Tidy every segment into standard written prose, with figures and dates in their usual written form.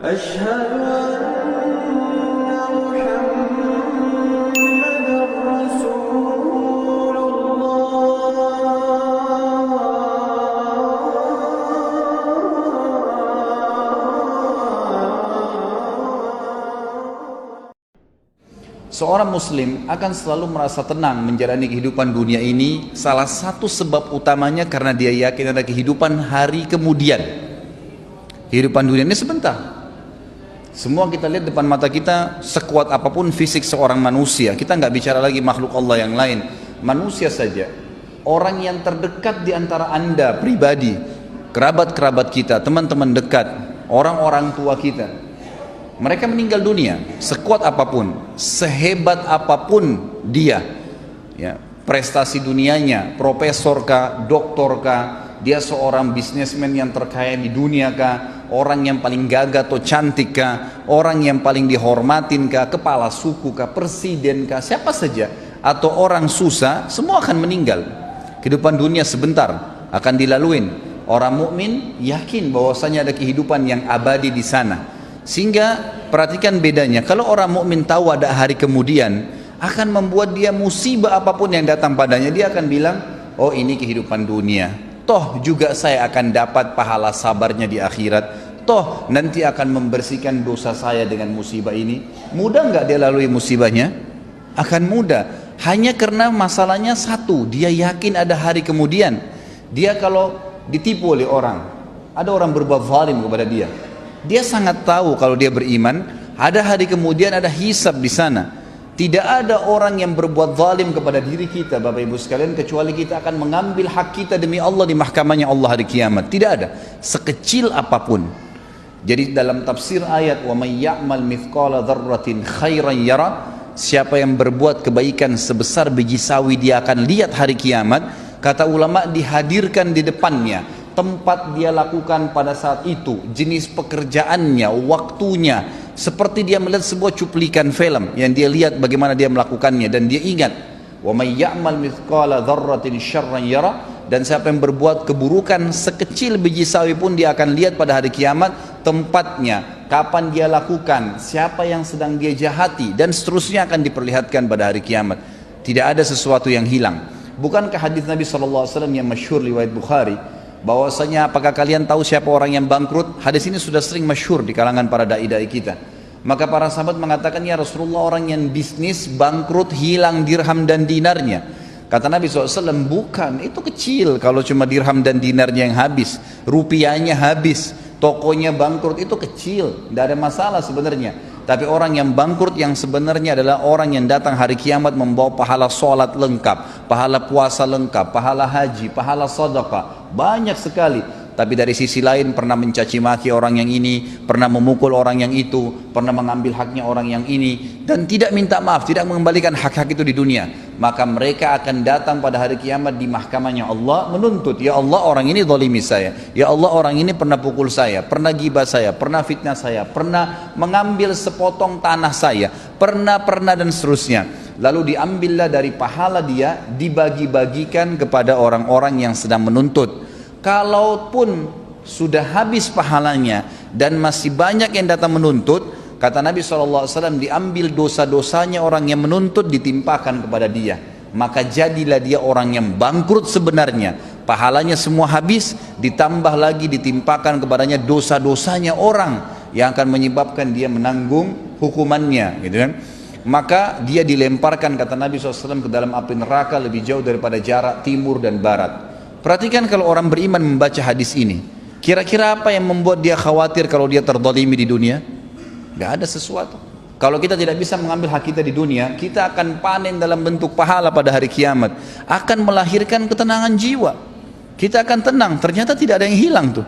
أشهد أن محمدا رسول Seorang muslim akan selalu merasa tenang menjalani kehidupan dunia ini. Salah satu sebab utamanya karena dia yakin ada kehidupan hari kemudian. Kehidupan dunia ini sebentar. Semua kita lihat depan mata kita, sekuat apapun fisik seorang manusia, kita nggak bicara lagi makhluk Allah yang lain, manusia saja, orang yang terdekat di antara anda pribadi, kerabat-kerabat kita, teman-teman dekat, orang-orang tua kita, mereka meninggal dunia. Sekuat apapun, sehebat apapun dia, ya, prestasi dunianya, profesor kah, doktor kah, dia seorang bisnismen yang terkaya di dunia kah, orang yang paling gagah atau cantik kah, orang yang paling dihormatin kah, kepala suku kah, presiden kah, siapa saja, atau orang susah, semua akan meninggal. Kehidupan dunia sebentar akan dilaluin. Orang mukmin yakin bahwasanya ada kehidupan yang abadi di sana. Sehingga perhatikan bedanya, kalau orang mukmin tahu ada hari kemudian, akan membuat dia musibah apapun yang datang padanya, dia akan bilang, oh ini kehidupan dunia, toh juga saya akan dapat pahala sabarnya di akhirat, toh nanti akan membersihkan dosa saya dengan musibah ini. Mudah nggak dia lalui musibahnya? Akan mudah. Hanya karena masalahnya satu, dia yakin ada hari kemudian. Dia kalau ditipu oleh orang, ada orang berbuat zalim kepada dia, dia sangat tahu kalau dia beriman, ada hari kemudian, ada hisab di sana. Tidak ada orang yang berbuat zalim kepada diri kita, Bapak Ibu sekalian, kecuali kita akan mengambil hak kita demi Allah di mahkamahnya Allah hari kiamat. Tidak ada, sekecil apapun. Jadi dalam tafsir ayat wa may ya'mal mithqala dzarratin khairan yara, siapa yang berbuat kebaikan sebesar biji sawi dia akan lihat hari kiamat. Kata ulama, dihadirkan di depannya tempat dia lakukan pada saat itu, jenis pekerjaannya, waktunya, seperti dia melihat sebuah cuplikan film yang dia lihat bagaimana dia melakukannya, dan dia ingat wa may ya'mal mithqala dzarratin syarran yara, dan siapa yang berbuat keburukan sekecil biji sawi pun dia akan lihat pada hari kiamat tempatnya, kapan dia lakukan, siapa yang sedang dia jahati, dan seterusnya akan diperlihatkan pada hari kiamat. Tidak ada sesuatu yang hilang. Bukankah hadis Nabi SAW yang masyhur riwayat Bukhari, bahwasanya apakah kalian tahu siapa orang yang bangkrut? Hadis ini sudah sering masyhur di kalangan para dai-dai kita. Maka para sahabat mengatakan, ya Rasulullah, orang yang bisnis bangkrut, hilang dirham dan dinarnya. Kata Nabi SAW, bukan, itu kecil kalau cuma dirham dan dinarnya yang habis, rupiahnya habis, tokonya bangkrut, itu kecil, tidak ada masalah sebenarnya. Tapi orang yang bangkrut yang sebenarnya adalah orang yang datang hari kiamat membawa pahala sholat lengkap, pahala puasa lengkap, pahala haji, pahala sedekah, banyak sekali. Tapi dari sisi lain pernah mencaci maki orang yang ini, pernah memukul orang yang itu, pernah mengambil haknya orang yang ini, dan tidak minta maaf, tidak mengembalikan hak-hak itu di dunia. Maka mereka akan datang pada hari kiamat di mahkamahnya Allah menuntut, ya Allah, orang ini zalimi saya, ya Allah, orang ini pernah pukul saya, pernah gibah saya, pernah fitnah saya, pernah mengambil sepotong tanah saya, pernah dan seterusnya. Lalu diambillah dari pahala dia, dibagi-bagikan kepada orang-orang yang sedang menuntut. Kalaupun sudah habis pahalanya dan masih banyak yang datang menuntut, kata Nabi SAW, diambil dosa-dosanya orang yang menuntut, ditimpakan kepada dia. Maka jadilah dia orang yang bangkrut sebenarnya. Pahalanya semua habis, ditambah lagi ditimpakan kepadanya dosa-dosanya orang yang akan menyebabkan dia menanggung hukumannya, gitu kan. Maka dia dilemparkan, kata Nabi SAW, ke dalam api neraka lebih jauh daripada jarak timur dan barat. Perhatikan kalau orang beriman membaca hadis ini, kira-kira apa yang membuat dia khawatir kalau dia terzalimi di dunia? Gak ada sesuatu. Kalau kita tidak bisa mengambil hak kita di dunia, kita akan panen dalam bentuk pahala pada hari kiamat, akan melahirkan ketenangan jiwa. Kita akan tenang, ternyata tidak ada yang hilang tuh.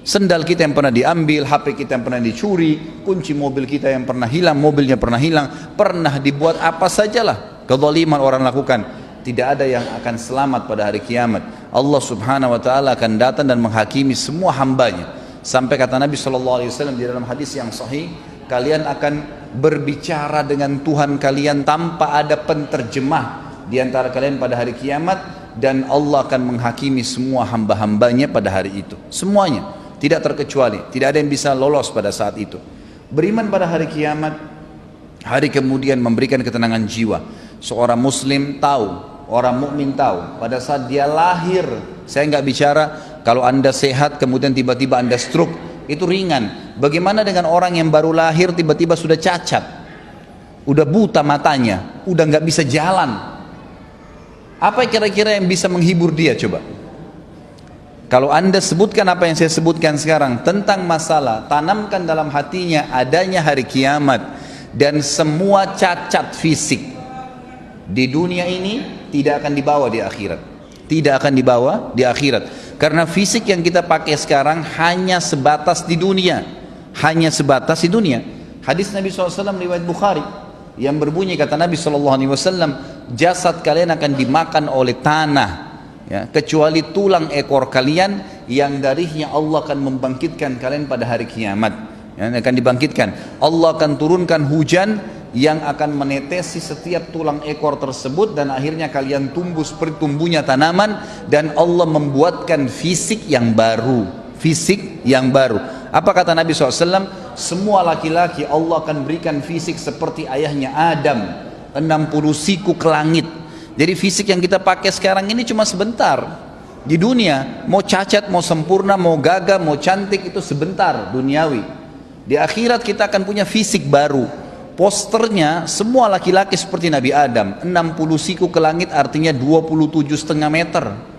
Sendal kita yang pernah diambil, HP kita yang pernah dicuri, kunci mobil kita yang pernah hilang, mobilnya pernah hilang, pernah dibuat apa sajalah kezaliman orang lakukan. Tidak ada yang akan selamat pada hari kiamat. Allah subhanahu wa ta'ala akan datang dan menghakimi semua hambanya. Sampai kata Nabi SAW di dalam hadis yang sahih, kalian akan berbicara dengan Tuhan kalian tanpa ada penterjemah di antara kalian pada hari kiamat, dan Allah akan menghakimi semua hamba-hambanya pada hari itu. Semuanya. tidak terkecuali, tidak ada yang bisa lolos pada saat itu. Beriman pada hari kiamat, hari kemudian memberikan ketenangan jiwa. Seorang muslim tahu, orang mukmin tahu, pada saat dia lahir, saya nggak bicara kalau anda sehat kemudian tiba-tiba anda stroke, itu ringan. Bagaimana dengan orang yang baru lahir tiba-tiba sudah cacat, udah buta matanya, udah nggak bisa jalan? Apa kira-kira yang bisa menghibur dia coba? Kalau anda sebutkan apa yang saya sebutkan sekarang tentang masalah, tanamkan dalam hatinya adanya hari kiamat dan semua cacat fisik di dunia ini tidak akan dibawa di akhirat. Tidak akan dibawa di akhirat. Karena fisik yang kita pakai sekarang hanya sebatas di dunia. Hanya sebatas di dunia. Hadis Nabi SAW riwayat Bukhari yang berbunyi, kata Nabi SAW, jasad kalian akan dimakan oleh tanah, ya, kecuali tulang ekor kalian yang darinya Allah akan membangkitkan kalian pada hari kiamat, ya, akan dibangkitkan. Allah akan turunkan hujan yang akan menetesi setiap tulang ekor tersebut dan akhirnya kalian tumbuh seperti tumbuhnya tanaman, dan Allah membuatkan fisik yang baru. Fisik yang baru. Apa kata Nabi SAW? Semua laki-laki Allah akan berikan fisik seperti ayahnya Adam, 60 siku ke langit. Jadi fisik yang kita pakai sekarang ini cuma sebentar. Di dunia, mau cacat, mau sempurna, mau gagah, mau cantik, itu sebentar, duniawi. Di akhirat kita akan punya fisik baru. Posternya semua laki-laki seperti Nabi Adam, 60 siku ke langit artinya 27,5 meter.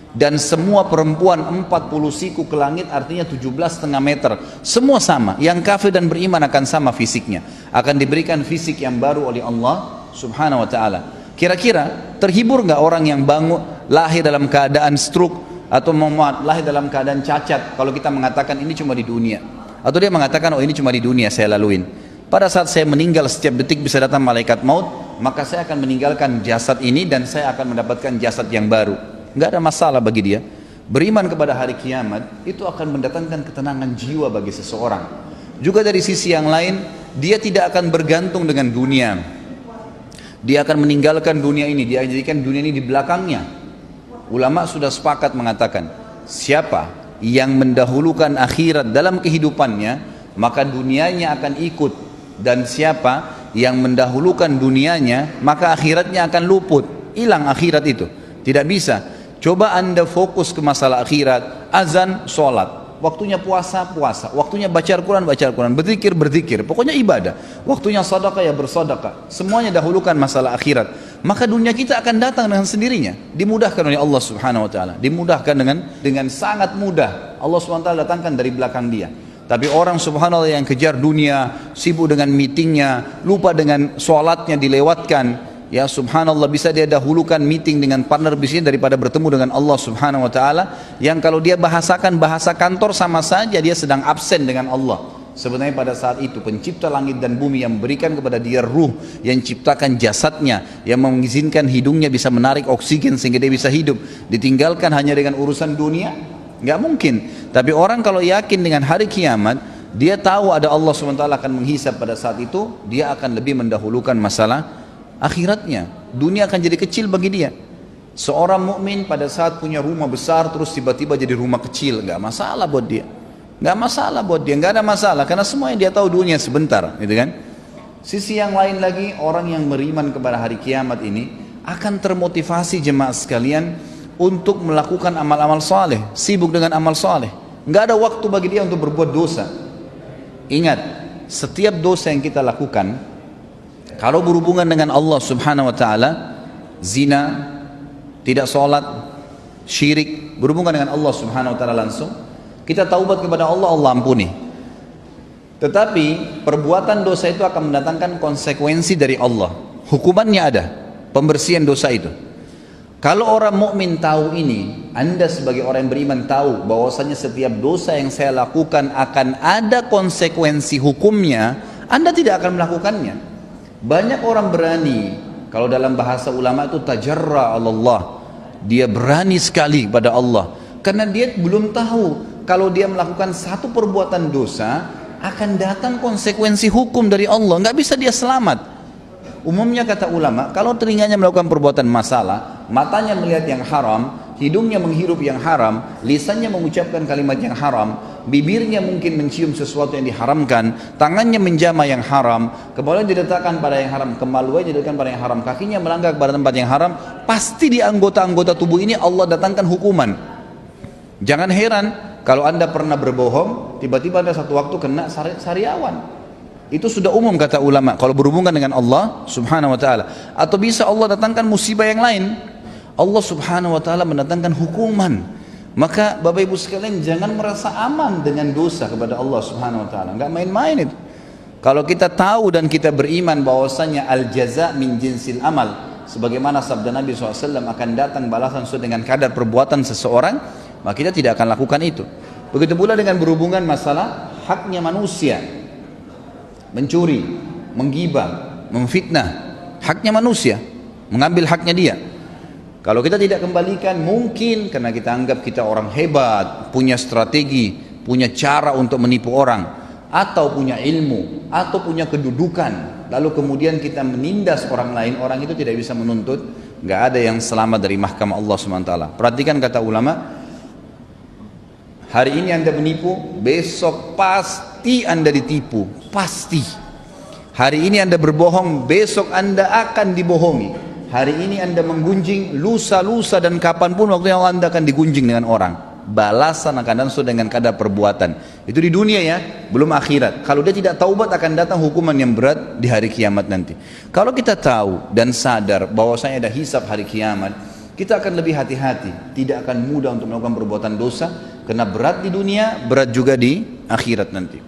Dan semua perempuan 40 siku ke langit artinya 17,5 meter. Semua sama, yang kafir dan beriman akan sama fisiknya. Akan diberikan fisik yang baru oleh Allah subhanahu wa ta'ala. Kira-kira terhibur nggak orang yang bangun lahir dalam keadaan stroke atau lahir dalam keadaan cacat kalau kita mengatakan ini cuma di dunia? Atau dia mengatakan oh ini cuma di dunia saya laluin. Pada saat saya meninggal setiap detik bisa datang malaikat maut, maka saya akan meninggalkan jasad ini dan saya akan mendapatkan jasad yang baru. Nggak ada masalah bagi dia. Beriman kepada hari kiamat itu akan mendatangkan ketenangan jiwa bagi seseorang. Juga dari sisi yang lain, dia tidak akan bergantung dengan dunia. Dia akan meninggalkan dunia ini, dia jadikan dunia ini di belakangnya. Ulama sudah sepakat mengatakan, siapa yang mendahulukan akhirat dalam kehidupannya, maka dunianya akan ikut. Dan siapa yang mendahulukan dunianya, maka akhiratnya akan luput. Hilang akhirat itu, tidak bisa. Coba anda fokus ke masalah akhirat, azan, sholat, waktunya puasa, puasa, waktunya baca Al-Quran, baca Al-Quran, berzikir, berzikir, pokoknya ibadah, waktunya sedekah ya bersedekah, semuanya dahulukan masalah akhirat, maka dunia kita akan datang dengan sendirinya, dimudahkan oleh Allah subhanahu wa ta'ala, dimudahkan dengan sangat mudah, Allah subhanahu wa ta'ala datangkan dari belakang dia. Tapi orang subhanallah yang kejar dunia, sibuk dengan meetingnya, lupa dengan sholatnya dilewatkan. Ya subhanallah, bisa dia dahulukan meeting dengan partner bisnisnya daripada bertemu dengan Allah subhanahu wa ta'ala, yang kalau dia bahasakan bahasa kantor sama saja dia sedang absen dengan Allah. Sebenarnya pada saat itu pencipta langit dan bumi yang memberikan kepada dia ruh, yang ciptakan jasadnya, yang mengizinkan hidungnya bisa menarik oksigen sehingga dia bisa hidup, ditinggalkan hanya dengan urusan dunia? Nggak mungkin. Tapi orang kalau yakin dengan hari kiamat, dia tahu ada Allah subhanahu wa ta'ala akan menghisab pada saat itu, dia akan lebih mendahulukan masalah akhiratnya. Dunia akan jadi kecil bagi dia. Seorang mukmin pada saat punya rumah besar terus tiba-tiba jadi rumah kecil, nggak masalah buat dia. Nggak masalah buat dia, nggak ada masalah karena semua yang dia tahu dunia sebentar, gitu kan? Sisi yang lain lagi, orang yang beriman kepada hari kiamat ini akan termotivasi jemaah sekalian untuk melakukan amal-amal saleh, sibuk dengan amal saleh. Nggak ada waktu bagi dia untuk berbuat dosa. Ingat, setiap dosa yang kita lakukan kalau berhubungan dengan Allah subhanahu wa ta'ala, zina, tidak sholat, syirik, berhubungan dengan Allah subhanahu wa ta'ala langsung, kita taubat kepada Allah, Allah ampuni. Tetapi perbuatan dosa itu akan mendatangkan konsekuensi dari Allah. Hukumannya ada, pembersihan dosa itu. Kalau orang mukmin tahu ini, anda sebagai orang yang beriman tahu bahwasanya setiap dosa yang saya lakukan akan ada konsekuensi hukumnya, anda tidak akan melakukannya. Banyak orang berani, kalau dalam bahasa ulama itu tajarra Allah, dia berani sekali pada Allah karena dia belum tahu kalau dia melakukan satu perbuatan dosa akan datang konsekuensi hukum dari Allah, nggak bisa dia selamat. Umumnya kata ulama, kalau telinganya melakukan perbuatan masalah, matanya melihat yang haram, hidungnya menghirup yang haram, lisannya mengucapkan kalimat yang haram, bibirnya mungkin mencium sesuatu yang diharamkan, tangannya menjamah yang haram, kepalanya diletakkan pada yang haram, kemaluannya diletakkan pada yang haram, kakinya melangkah pada tempat yang haram, pasti di anggota-anggota tubuh ini Allah datangkan hukuman. Jangan heran kalau Anda pernah berbohong, tiba-tiba ada satu waktu kena sariawan. Itu sudah umum kata ulama kalau berhubungan dengan Allah subhanahu wa ta'ala. Atau bisa Allah datangkan musibah yang lain, Allah subhanahu wa ta'ala mendatangkan hukuman. Maka Bapak Ibu sekalian jangan merasa aman dengan dosa kepada Allah subhanahu wa ta'ala. Enggak main-main itu. Kalau kita tahu dan kita beriman bahwasanya al-jaza min jinsil amal, sebagaimana sabda Nabi SAW, akan datang balasan sesuai dengan kadar perbuatan seseorang, maka kita tidak akan lakukan itu. Begitu pula dengan berhubungan masalah haknya manusia, mencuri, menggibah, memfitnah, haknya manusia, mengambil haknya dia. Kalau kita tidak kembalikan, mungkin karena kita anggap kita orang hebat, punya strategi, punya cara untuk menipu orang, atau punya ilmu, atau punya kedudukan, lalu kemudian kita menindas orang lain, orang itu tidak bisa menuntut. Nggak ada yang selamat dari mahkamah Allah SWT. Perhatikan kata ulama, hari ini Anda menipu, besok pasti Anda ditipu, pasti. Hari ini Anda berbohong, besok Anda akan dibohongi. Hari ini Anda menggunjing, lusa dan kapanpun waktu yang Anda akan digunjing dengan orang. Balasan akan datang sesuai dengan kadar perbuatan. Itu di dunia ya, belum akhirat. Kalau dia tidak taubat akan datang hukuman yang berat di hari kiamat nanti. Kalau kita tahu dan sadar bahwasanya ada hisab hari kiamat, kita akan lebih hati-hati. Tidak akan mudah untuk melakukan perbuatan dosa, karena berat di dunia, berat juga di akhirat nanti.